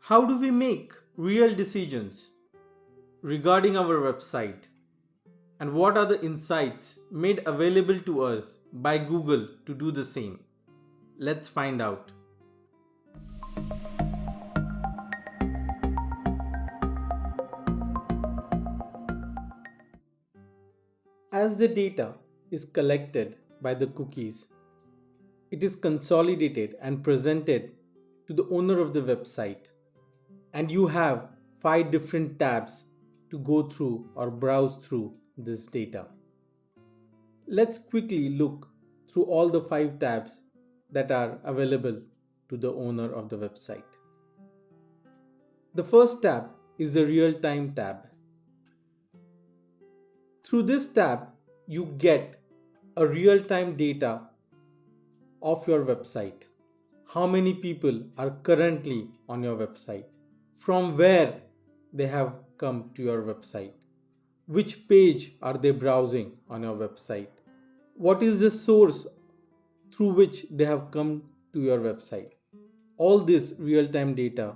How do we make real decisions regarding our website? And what are the insights made available to us by Google to do the same? Let's find out. As the data is collected by the cookies, it is consolidated and presented to the owner of the website. And you have 5 different tabs to go through or browse through this data. Let's quickly look through all the 5 tabs that are available to the owner of the website. The first tab is the RealTime tab. Through this tab, you get a real-time data of your website. How many people are currently on your website? From where they have come to your website? Which page are they browsing on your website? What is the source through which they have come to your website? All this real-time data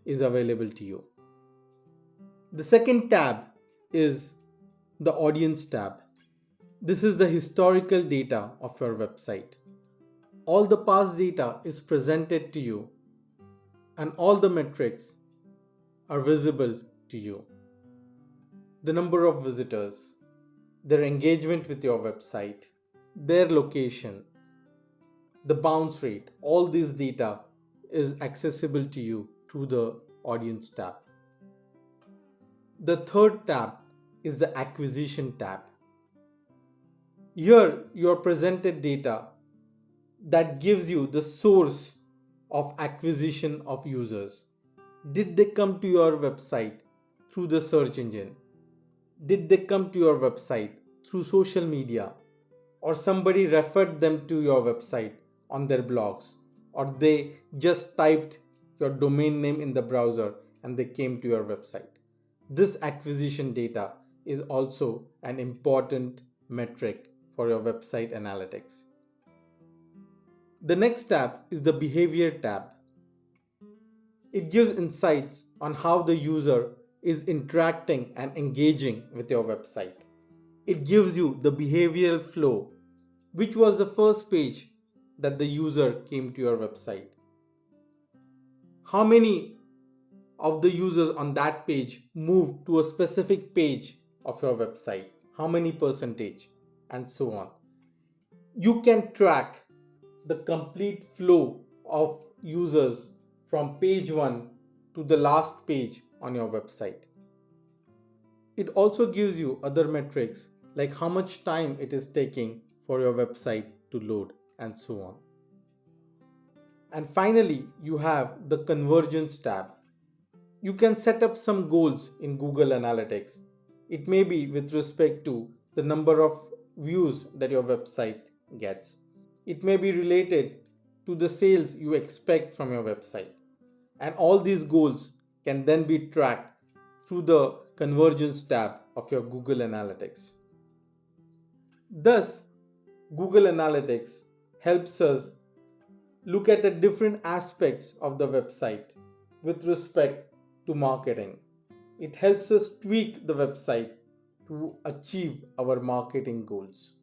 is available to you. The second tab is the Audience tab. This is the historical data of your website. All the past data is presented to you and all the metrics are visible to you. The number of visitors, their engagement with your website, their location, the bounce rate, all this data is accessible to you through the Audience tab. The third tab is the Acquisition tab. Here you are presented data that gives you the source of acquisition of users. Did they come to your website through the search engine? Did they come to your website through social media? Or somebody referred them to your website on their blogs? Or they just typed your domain name in the browser and they came to your website? This acquisition data is also an important metric for your website analytics. The next tab is the Behavior tab. It gives insights on how the user is interacting and engaging with your website. It gives you the behavioral flow, which was the first page that the user came to your website. How many of the users on that page moved to a specific page of your website? How many percentage? And so on. You can track the complete flow of users from page 1 to the last page on your website. It also gives you other metrics like how much time it is taking for your website to load and so on. And finally, you have the Convergence tab. You can set up some goals in Google Analytics. It may be with respect to the number of views that your website gets. It may be related to the sales you expect from your website. And all these goals can then be tracked through the Convergence tab of your Google Analytics. Thus, Google Analytics helps us look at the different aspects of the website with respect to marketing. It helps us tweak the website to achieve our marketing goals.